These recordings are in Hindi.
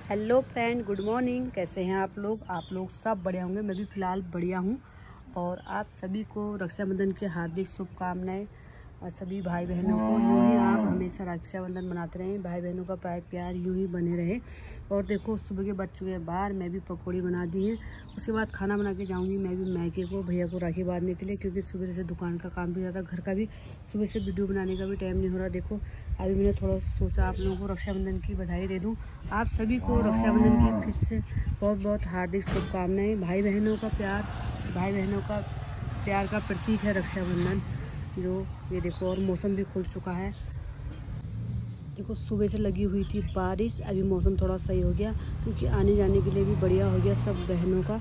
Hello friend, good morning. कैसे हैं आप लोग सब बढ़िया होंगे। मैं भी फ़िलहाल बढ़िया हूँ। और आप सभी को रक्षाबंधन की हार्दिक शुभकामनाएं। और सभी भाई बहनों को यूँ ही आप हमेशा रक्षाबंधन मनाते रहें, भाई बहनों का प्यार यूँ ही बने रहे। और देखो सुबह के बज चुके हैं बाहर, मैं भी पकौड़ी बना दी है। उसके बाद खाना बना के जाऊँगी मैं भी मैके को, भैया को राखी बांधने के लिए, क्योंकि सुबह से दुकान का काम भी ज़्यादा, घर का भी, सुबह से वीडियो बनाने का भी टाइम नहीं हो रहा। देखो अभी मैंने थोड़ा सोचा आप लोगों को रक्षाबंधन की बधाई दे दूँ। आप सभी को रक्षाबंधन की फिर से बहुत बहुत हार्दिक शुभकामनाएं। भाई बहनों का प्यार का प्रतीक है रक्षाबंधन। जो ये देखो, और मौसम भी खुल चुका है। देखो सुबह से लगी हुई थी बारिश, अभी मौसम थोड़ा सही हो गया, क्योंकि आने जाने के लिए भी बढ़िया हो गया सब बहनों का।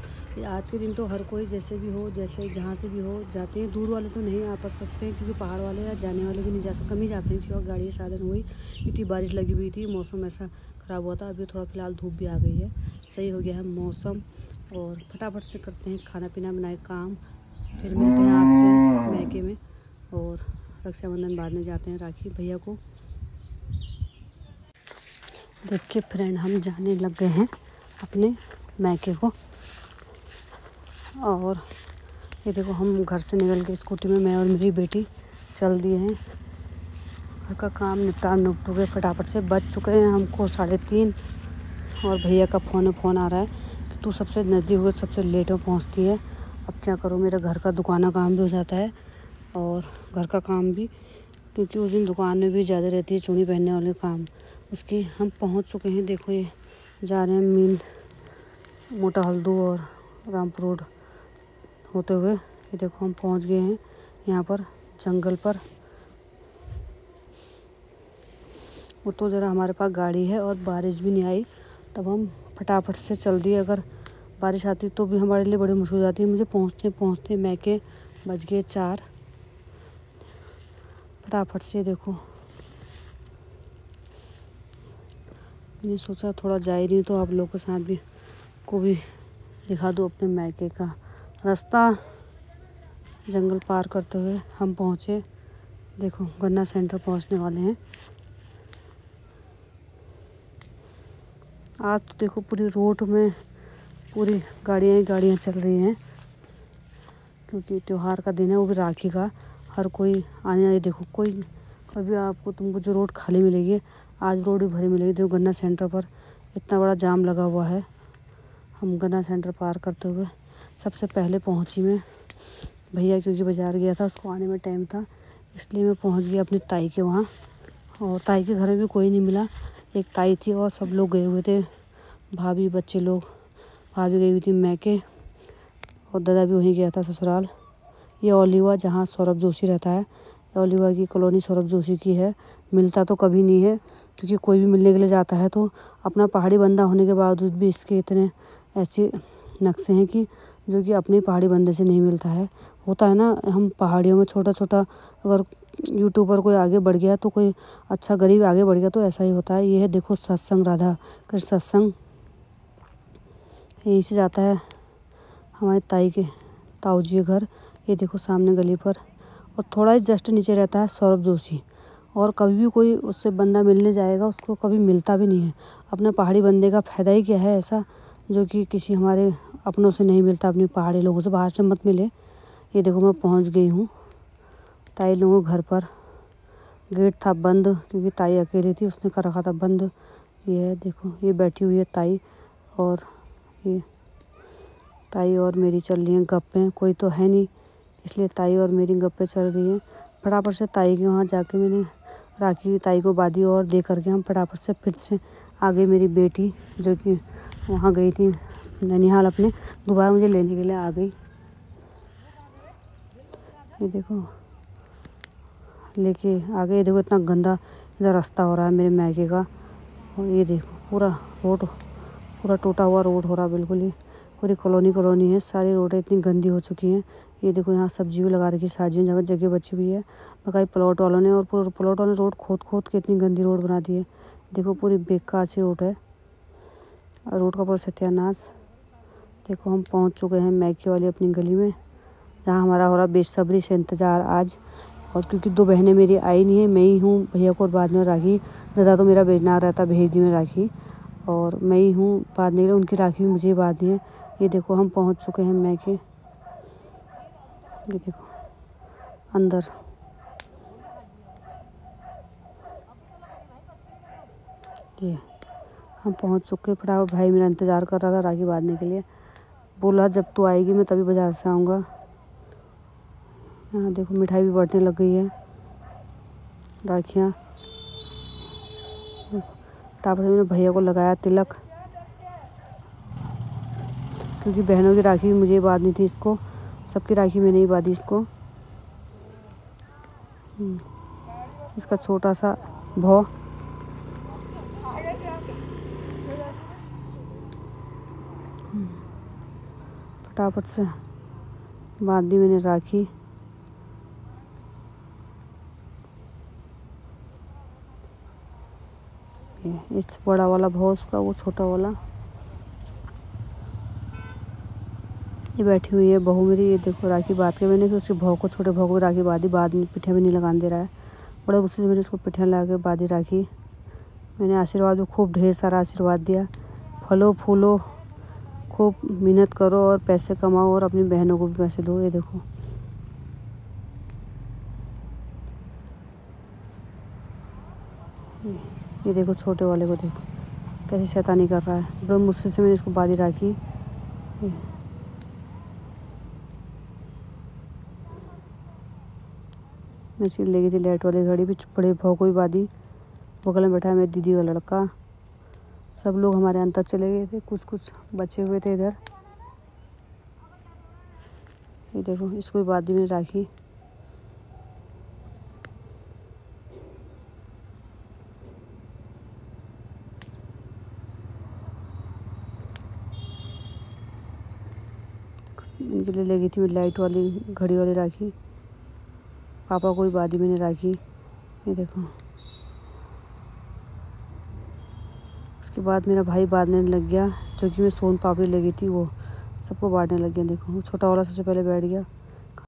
आज के दिन तो हर कोई जैसे भी हो, जैसे जहाँ से भी हो जाते हैं। दूर वाले तो नहीं आ पा सकते हैं, क्योंकि पहाड़ वाले या जाने वाले भी नहीं जा सकते, कम ही जाते हैं, सिवा गाड़ी साधन हुई। इतनी बारिश लगी हुई थी, मौसम ऐसा ख़राब हुआ था। अभी थोड़ा फिलहाल धूप भी आ गई है, सही हो गया है मौसम। और फटाफट से करते हैं खाना पीना बनाए काम, फिर मिलते हैं आपसे मैके में। और रक्षाबंधन बाद में जाते हैं राखी भैया को। देखिए फ्रेंड, हम जाने लग गए हैं अपने मैके को। और ये देखो हम घर से निकल के स्कूटी में मैं और मेरी बेटी चल दिए हैं। घर का काम निपटू गए फटाफट से। बज चुके हैं हमको 3:30। और भैया का फ़ोन आ रहा है कि तू सबसे नज़दीक हो, सबसे लेट में पहुंचती है। अब क्या करूं, मेरा घर का दुकान का काम भी हो जाता है और घर का काम भी, क्योंकि उस दिन दुकान में भी ज़्यादा रहती है चूड़ी पहनने वाले काम उसकी। हम पहुंच चुके हैं। देखो ये जा रहे हैं मीन मोटा हल्दू और रामपुर रोड होते हुए। ये देखो हम पहुंच गए हैं यहाँ पर जंगल पर। वो तो ज़रा हमारे पास गाड़ी है और बारिश भी नहीं आई, तब हम फटाफट से चल दिए। अगर बारिश आती तो भी हमारे लिए बड़ी मुश्किल हो जाती है। मुझे पहुँचते मैके बज गए 4। फटाफट से देखो, मैंने सोचा थोड़ा जा ही रही तो आप लोगों के साथ भी को भी दिखा दूँ अपने मैके का रास्ता। जंगल पार करते हुए हम पहुँचे। देखो गन्ना सेंटर पहुँचने वाले हैं। आज तो देखो पूरी रोड में पूरी गाड़ियाँ चल रही हैं, क्योंकि त्यौहार का दिन है, वो भी राखी का। हर कोई आने आए। देखो कोई कभी तुमको जो रोड खाली मिलेगी, आज रोड भी भरी मिलेगी। देखो गन्ना सेंटर पर इतना बड़ा जाम लगा हुआ है। हम गन्ना सेंटर पार करते हुए सबसे पहले पहुंची मैं। भैया क्योंकि बाज़ार गया था, उसको आने में टाइम था, इसलिए मैं पहुंच गया अपनी ताई के वहाँ। और ताई के घर में भी कोई नहीं मिला, एक ताई थी और सब लोग गए हुए थे, भाभी बच्चे लोग। भाभी गई हुई थी मैके और दादा भी वहीं गया था ससुराल। ये ओलिवा जहाँ सौरभ जोशी रहता है, ओलिवा की कॉलोनी सौरभ जोशी की है। मिलता तो कभी नहीं है, क्योंकि कोई भी मिलने के लिए जाता है तो अपना पहाड़ी बंदा होने के बावजूद भी इसके इतने ऐसे नक्शे हैं कि जो कि अपने पहाड़ी बंदे से नहीं मिलता है। होता है ना, हम पहाड़ियों में छोटा अगर यूट्यूबर कोई आगे बढ़ गया तो कोई अच्छा गरीब आगे बढ़ गया तो ऐसा ही होता है। ये है देखो सत्संग, राधा कृष्ण सत्संग, यहीं से जाता है हमारे ताई के ताऊ जी के घर। ये देखो सामने गली पर, और थोड़ा ही जस्ट नीचे रहता है सौरभ जोशी। और कभी भी कोई उससे बंदा मिलने जाएगा उसको कभी मिलता भी नहीं है। अपने पहाड़ी बंदे का फ़ायदा ही क्या है ऐसा, जो कि किसी हमारे अपनों से नहीं मिलता, अपने पहाड़ी लोगों से। बाहर से मत मिले। ये देखो मैं पहुंच गई हूँ ताई लोगों के घर पर। गेट था बंद, क्योंकि ताई अकेली थी, उसने कर रखा था बंद। ये है देखो, ये बैठी हुई है ताई, और ये ताई और मेरी चल रही हैं गप्पें। कोई तो है नहीं, इसलिए ताई और मेरी गप्पें चल रही हैं। फटाफट से ताई के वहाँ जाके मैंने राखी ताई को बांधी और दे करके हम फटाफट से फिर से आ गई। मेरी बेटी जो कि वहाँ गई थी नैनीहाल अपने, दोबारा मुझे लेने के लिए आ गई। ये देखो लेके आ गए। देखो इतना गंदा इधर रास्ता हो रहा है मेरे मैके का। और ये देखो पूरा टूटा हुआ रोड हो रहा है बिल्कुल ही। पूरी कॉलोनी है, सारी रोडें इतनी गंदी हो चुकी हैं। ये देखो यहाँ सब्जी भी लगा रखी है, सब्जियों जगह जगह बची हुई है। मकाई प्लॉट वालों ने, और पूरा प्लॉट वालों ने रोड खोद के इतनी गंदी रोड बना दी है। देखो पूरी बेकार सी रोड है, और रोड का पूरा सत्यानाश। देखो हम पहुँच चुके हैं मैके वाली अपनी गली में, जहाँ हमारा हो रहा बेसब्री से इंतज़ार आज। और क्योंकि 2 बहनें मेरी आई नहीं है, मैं ही हूँ भैया को और बाद में राखी। दादा तो मेरा भेजना रहता, भेज दी मैं राखी। और मैं ही हूँ बांधने के लिए, उनकी राखी भी मुझे ही बांधनी है। ये देखो हम पहुँच चुके हैं मैके, ये देखो अंदर। ये हम पहुँच चुके हैं। फटाफट भाई मेरा इंतज़ार कर रहा था राखी बांधने के लिए, बोला जब तू आएगी मैं तभी बाज़ार से आऊँगा। यहाँ देखो मिठाई भी बंटने लग गई है, राखियाँ। फटाफट मैंने भैया को लगाया तिलक, क्योंकि बहनों की राखी भी मुझे ही बांधनी थी इसको, सबकी राखी मैंने ही बांधी इसको। इसका छोटा सा भौ। फटाफट से बांध दी मैंने राखी। इस बड़ा वाला भौ उसका, वो छोटा वाला। ये बैठी हुई है बहू मेरी, ये देखो राखी बांध के मैंने फिर उसके भौ को, छोटे भौ को राखी बांधी। बाद में पिठिया भी नहीं लगाने दे रहा है, बड़े गुस्से से मैंने उसको पिठिया लगा के बांधी राखी। मैंने आशीर्वाद भी खूब ढेर सारा आशीर्वाद दिया, फलो फूलो, खूब मेहनत करो और पैसे कमाओ और अपनी बहनों को भी पैसे दो। ये देखो ये देखो छोटे वाले को देखो कैसी शैतानी कर रहा है, बड़ी मुश्किल से मैंने इसको बांधी राखी। मैं इसकी ले गई थी लाइट वाली घड़ी भी, बड़े भाव को भी बांधी। बगल में बैठा है मेरी दीदी का लड़का। सब लोग हमारे अंदर चले गए थे, कुछ कुछ बचे हुए थे इधर। ये देखो इसको भी बांधी मैंने राखी। इनके लिए ले गई थी मैं लाइट वाली घड़ी वाली राखी। पापा को भी बांधी मैंने राखी। ये देखो उसके बाद मेरा भाई बांधने लग गया, जो कि मैं सोन पापड़ी ले गई थी वो सबको बांटने लग गया। देखो छोटा वाला सबसे पहले बैठ गया।